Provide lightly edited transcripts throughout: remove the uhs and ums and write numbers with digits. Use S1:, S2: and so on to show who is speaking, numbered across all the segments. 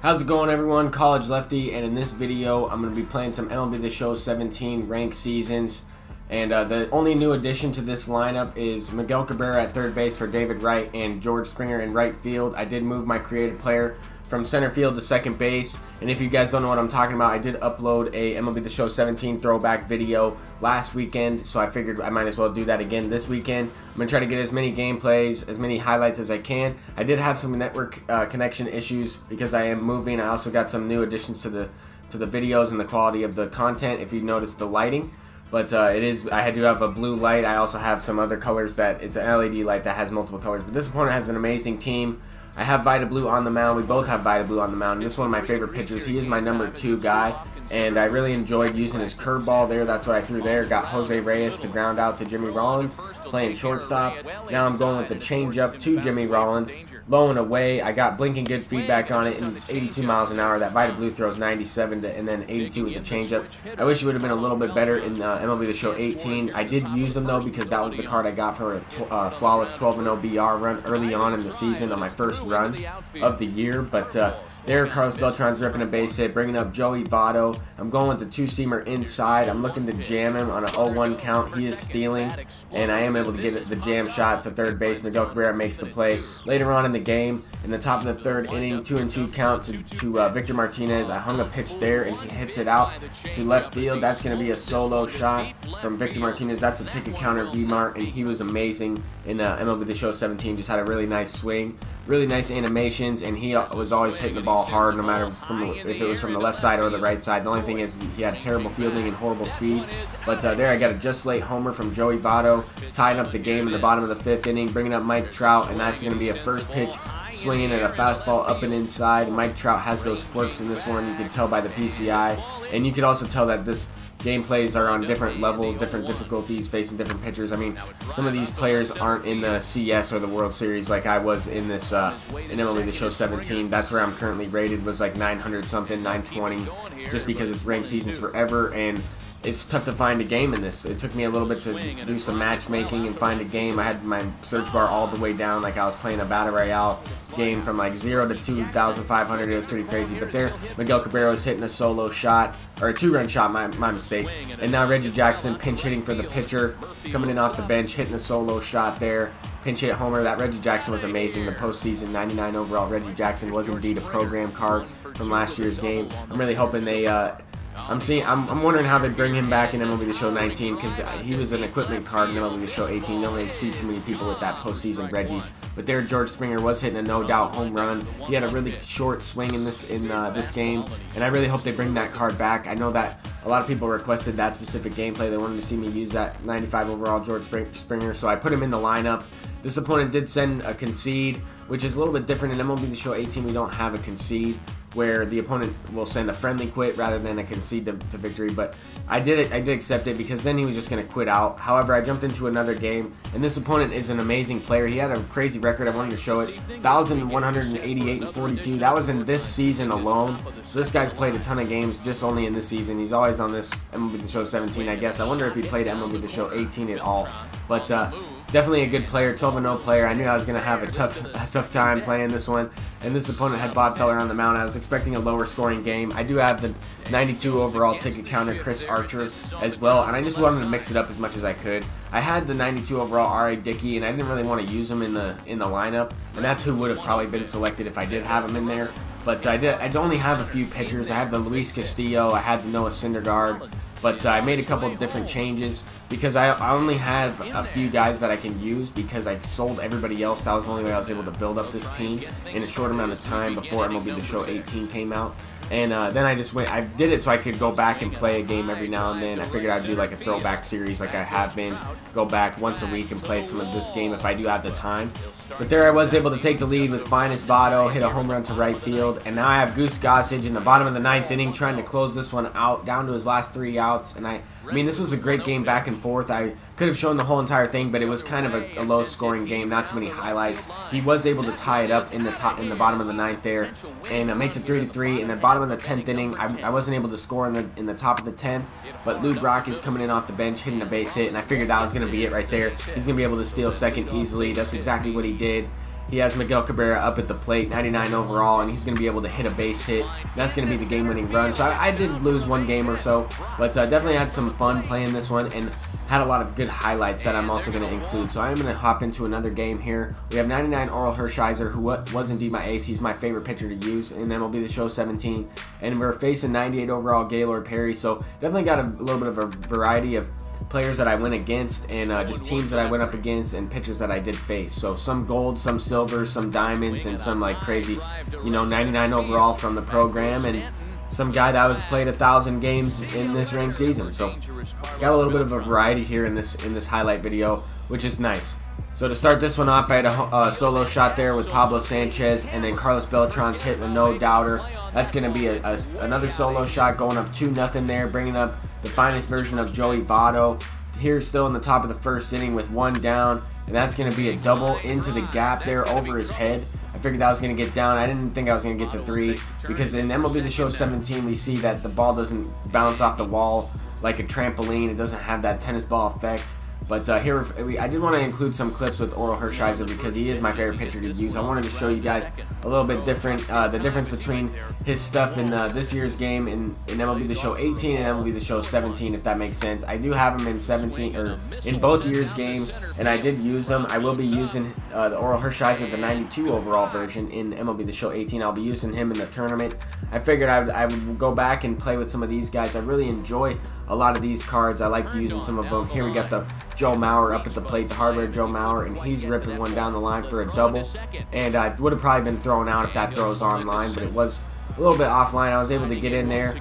S1: How's it going, everyone? College Lefty, and in this video I'm going to be playing some MLB The Show 17 ranked seasons. And the only new addition to this lineup is Miguel Cabrera at third base for David Wright and George Springer in right field. I did move my created player from center field to second base, and if you guys don't know what I'm talking about, I did upload a MLB The Show 17 throwback video last weekend, so I figured I might as well do that again this weekend. I'm going to try to get as many gameplays, as many highlights as I can. I did have some network connection issues because I am moving. I also got some new additions to the videos and the quality of the content, if you notice the lighting. But I do have a blue light. I also have some other colors that, it's an LED light that has multiple colors. But this opponent has an amazing team. I have Vita Blue on the mound. We both have Vita Blue on the mound. This is one of my favorite pitchers. He is my number 2 guy, and I really enjoyed using his curveball there. That's what I threw there. Got Jose Reyes to ground out to Jimmy Rollins, playing shortstop. Now I'm going with the changeup to Jimmy Rollins, low and away. I got blinking good feedback on it, and it's 82 miles an hour. That Vita Blue throws 97 and then 82 with the changeup. I wish it would have been a little bit better in MLB The Show 18. I did use them though because that was the card I got for a flawless 12-0 BR run early on in the season on my first run of the year. But there Carlos Beltran's ripping a base hit, bringing up Joey Votto. I'm going with the two-seamer inside. I'm looking to jam him on an 0-1 count. He is stealing, and I am able to get the jam shot to third base. Miguel Cabrera makes the play. Later on in the game, in the top of the third inning, 2-2 count to Victor Martinez. I hung a pitch there, and he hits it out to left field. That's going to be a solo shot from Victor Martinez. That's a ticket counter V-Mart, and he was amazing in MLB The Show 17. Just had a really nice swing, really nice animations, and he was always hitting the ball hard, no matter if it was from the left side or the right side. The only thing is he had terrible fielding and horrible speed. But there I got a just late homer from Joey Votto, tying up the game in the bottom of the 5th inning, bringing up Mike Trout, and that's going to be a first pitch swinging at a fastball up and inside. Mike Trout has those quirks in this one. You can tell by the PCI, and you can also tell that this gameplays are on different levels, different difficulties, facing different pitchers. I mean, some of these players aren't in the CS or the World Series like I was in this in MLB The Show 17. That's where I'm currently rated, was like 900 something, 920, just because it's ranked seasons forever, and it's tough to find a game in this. It took me a little bit to do some matchmaking and find a game. I had my search bar all the way down, like I was playing a Battle Royale game from like 0 to 2,500. It was pretty crazy. But there, Miguel Cabrera was hitting a solo shot, or a 2-run shot, my mistake. And now Reggie Jackson pinch hitting for the pitcher, coming in off the bench, hitting a solo shot there. Pinch hit homer. That Reggie Jackson was amazing. The postseason 99 overall Reggie Jackson was indeed a program card from last year's game. I'm really hoping they I'm wondering how they bring him back in MLB The Show 19, because he was an equipment card in MLB The Show 18. You don't really see too many people with that postseason Reggie. But there, George Springer was hitting a no-doubt home run. He had a really short swing in this game, and I really hope they bring that card back. I know that a lot of people requested that specific gameplay. They wanted to see me use that 95 overall George Springer, so I put him in the lineup. This opponent did send a concede, which is a little bit different. In MLB The Show 18, we don't have a concede, where the opponent will send a friendly quit rather than a concede to victory. But I did accept it, because then he was just going to quit out. However, I jumped into another game, and this opponent is an amazing player. He had a crazy record. I wanted to show it. 1,188 and 42. That was in this season alone. So this guy's played a ton of games just only in this season. He's always on this MLB The Show 17, I guess. I wonder if he played MLB The Show 18 at all. But definitely a good player, 12-0 player. I knew I was going to have a tough time playing this one. And this opponent had Bob Feller on the mound. I was expecting a lower scoring game. I do have the 92 overall ticket counter Chris Archer as well, and I just wanted to mix it up as much as I could. I had the 92 overall R.A. Dickey, and I didn't really want to use him in the lineup, and that's who would have probably been selected if I did have him in there. But I'd only have a few pitchers. I have the Luis Castillo, I had the Noah Syndergaard. But I made a couple of different changes because I only have a few guys that I can use, because I sold everybody else. That was the only way I was able to build up this team in a short amount of time before MLB The Show 18 came out. And then I did it so I could go back and play a game every now and then. I figured I'd do like a throwback series like I have been. Go back once a week and play some of this game if I do have the time. But there I was able to take the lead with Finest Votto, hit a home run to right field. And now I have Goose Gossage in the bottom of the 9th inning trying to close this one out, down to his last 3 outs. And I mean, this was a great game back and forth. I could have shown the whole entire thing, but it was kind of a low-scoring game, not too many highlights. He was able to tie it up in the bottom of the 9th there, and makes it 3-3. In the bottom of the 10th inning, I wasn't able to score in the top of the 10th, but Lou Brock is coming in off the bench, hitting a base hit, and I figured that was going to be it right there. He's going to be able to steal second easily. That's exactly what he did. he has Miguel Cabrera up at the plate, 99 overall, and he's going to be able to hit a base hit. That's going to be the game-winning run. So I did lose one game or so, but definitely had some fun playing this one and had a lot of good highlights that I'm also going to include. So I'm going to hop into another game here. We have 99 Orel Hershiser, who was indeed my ace. He's my favorite pitcher to use in MLB The Show 17. And we're facing 98 overall Gaylord Perry. So definitely got a little bit of a variety of players that I went against, and just teams that I went up against, and pitchers that I did face. So some gold, some silver, some diamonds, and some like crazy, 99 overall from the program, and some guy that was played 1,000 games in this ranked season. So got a little bit of a variety here in this highlight video, which is nice. So to start this one off, I had a solo shot there with Pablo Sanchez, and then Carlos Beltran's hitting a no-doubter. That's going to be another solo shot going up 2-0 there, bringing up the finest version of Joey Votto. Here still in the top of the first inning with one down, and that's going to be a double into the gap there over his head. I figured that was going to get down. I didn't think I was going to get to 3 because in MLB The Show 17 we see that the ball doesn't bounce off the wall like a trampoline. It doesn't have that tennis ball effect. But here, I did want to include some clips with Orel Hershiser because he is my favorite pitcher to use. I wanted to show you guys a little bit different, the difference between his stuff in this year's game in MLB The Show 18 and MLB The Show 17, if that makes sense. I do have him in 17 or in both years' games, and I did use them. I will be using the Orel Hershiser, the 92 overall version in MLB The Show 18. I'll be using him in the tournament. I figured I would go back and play with some of these guys. I really enjoy a lot of these cards. I like using some of them. Here we got the Joe Mauer up at the plate, the hardware Joe Mauer, and he's ripping one down the line for a double. And I would have probably been thrown out if that throws online, but it was a little bit offline. I was able to get in there,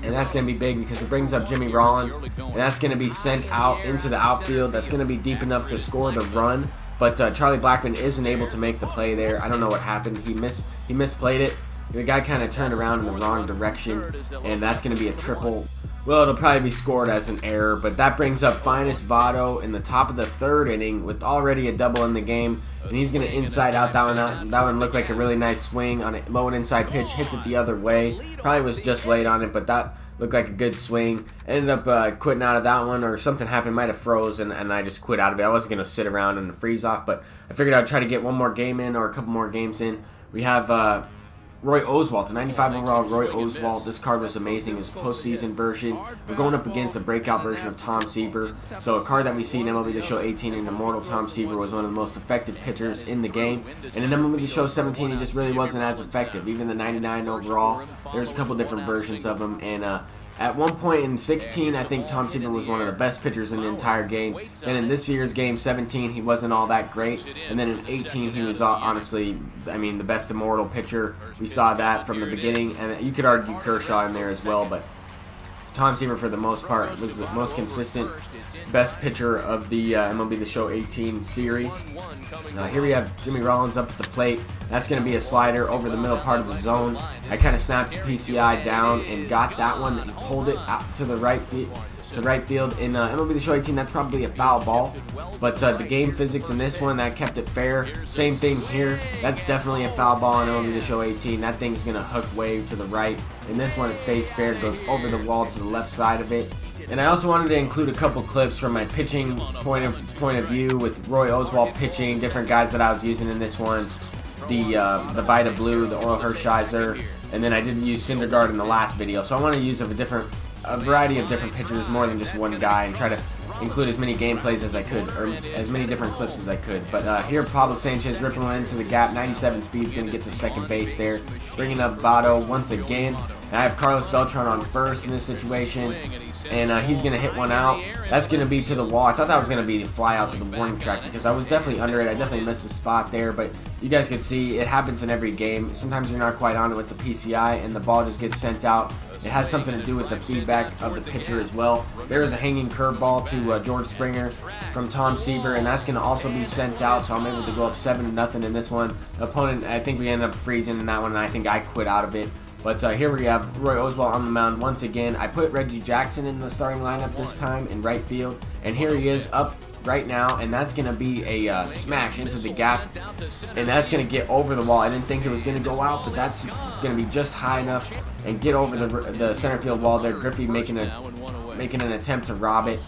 S1: and that's going to be big because it brings up Jimmy Rollins, and that's going to be sent out into the outfield. That's going to be deep enough to score the run, but Charlie Blackmon isn't able to make the play there. I don't know what happened. He misplayed it. The guy kind of turned around in the wrong direction, and that's going to be a triple. Well, it'll probably be scored as an error, but that brings up Finest Votto in the top of the third inning with already a double in the game, and he's going to inside out that one looked like a really nice swing on a low and inside pitch, hits it the other way. Probably was just late on it, but that looked like a good swing. Ended up quitting out of that one, or something happened, might have froze, and I just quit out of it. I wasn't going to sit around and freeze off, but I figured I'd try to get one more game in or a couple more games in. We have Roy Oswalt, the 95 overall Roy Oswalt. This card was amazing. It was a postseason version. We're going up against the breakout version of Tom Seaver. So a card that we see in MLB The Show 18, and Immortal Tom Seaver was one of the most effective pitchers in the game. And in MLB The Show 17, he just really wasn't as effective. Even the 99 overall, there's a couple different versions of him. And at one point in 16, I think Tom Seaver was one of the best pitchers in the entire game. And in this year's game 17, he wasn't all that great. And then in 18, he was honestly, I mean, the best immortal pitcher. We saw that from the beginning. And you could argue Kershaw in there as well, but Tom Seaver, for the most part, was the most consistent, best pitcher of the MLB The Show 18 series. Here we have Jimmy Rollins up at the plate. That's going to be a slider over the middle part of the zone. I kind of snapped the PCI down and got that one and pulled it out to the right field. In MLB The Show 18, that's probably a foul ball. But the game physics in this one, that kept it fair. Same thing here. That's definitely a foul ball in MLB The Show 18. That thing's going to hook way to the right. In this one, it stays fair. It goes over the wall to the left side of it. And I also wanted to include a couple clips from my pitching point of view with Roy Oswalt pitching, different guys that I was using in this one. The Vita Blue, the Orel Hershiser, and then I did use Syndergaard in the last video. So I want to use a variety of different pitchers, more than just one guy, and try to include as many gameplays as I could, or as many different clips as I could. But here, Pablo Sanchez ripping one into the gap. 97 speed is going to get to second base there, bringing up Votto once again. And I have Carlos Beltran on first in this situation, and he's going to hit one out. That's going to be to the wall. I thought that was going to be the fly out to the warning track because I was definitely under it. I definitely missed a spot there, but you guys can see it happens in every game. Sometimes you're not quite on it with the PCI, and the ball just gets sent out. It has something to do with the feedback of the pitcher as well. There is a hanging curveball to George Springer from Tom Seaver, and that's going to also be sent out, so I'm able to go up 7-0 in this one. The opponent, I think we ended up freezing in that one, and I think I quit out of it. But here we have Roy Oswalt on the mound once again. I put Reggie Jackson in the starting lineup this time in right field, and here he is up right now, and that's going to be a smash into the gap, and that's going to get over the wall. I didn't think it was going to go out, but that's going to be just high enough and get over the center field wall there. Griffey making a making an attempt to rob it.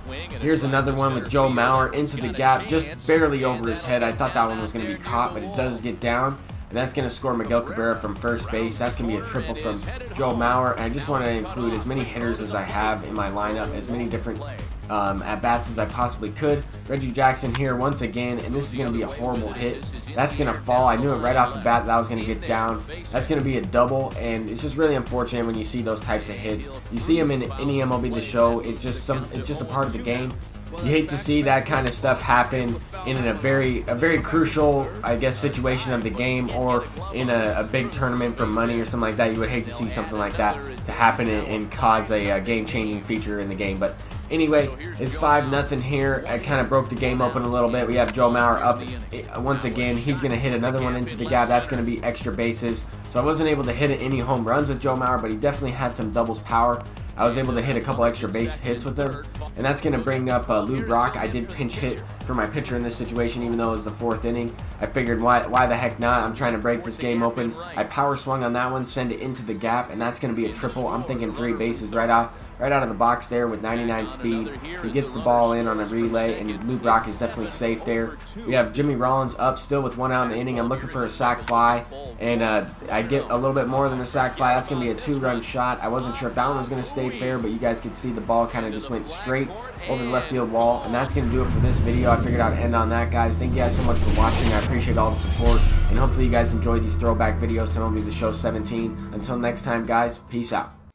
S1: Here's another one with Joe Mauer into the gap, just barely over his head. I thought that one was going to be caught, but it does get down. And that's going to score Miguel Cabrera from first base. That's going to be a triple from Joe Mauer. And I just want to include as many hitters as I have in my lineup, as many different at-bats as I possibly could. Reggie Jackson here once again, and this is going to be a horrible hit. That's going to fall. I knew it right off the bat that I was going to get down. That's going to be a double, and it's just really unfortunate when you see those types of hits. You see them in any MLB The Show. It's just a part of the game. You hate to see that kind of stuff happen in a very crucial, I guess, situation of the game, or in a big tournament for money or something like that. You would hate to see something like that to happen and cause a game-changing feature in the game. But anyway, it's 5-0 here. I kind of broke the game open a little bit. We have Joe Mauer up once again. He's going to hit another one into the gap. That's going to be extra bases. So I wasn't able to hit any home runs with Joe Mauer, but he definitely had some doubles power. I was able to hit a couple extra base hits with him, and that's going to bring up Lou Brock. I did pinch hit for my pitcher in this situation, even though it was the 4th inning. I figured, why the heck not? I'm trying to break this game open. I power swung on that one, send it into the gap, and that's going to be a triple. I'm thinking 3 bases right out of the box there with 99 speed. He gets the ball in on a relay, and Lou Brock is definitely safe there. We have Jimmy Rollins up still with 1 out in the inning. I'm looking for a sac fly, and I get a little bit more than the sac fly. That's going to be a 2-run shot. I wasn't sure if that one was going to stay fair, but you guys could see the ball kind of just went straight over the left field wall, and that's going to do it for this video. I figured I'd end on that, guys. Thank you guys so much for watching. I appreciate all the support, and hopefully you guys enjoy these throwback videos. MLB The Show 17. Until next time, guys, peace out.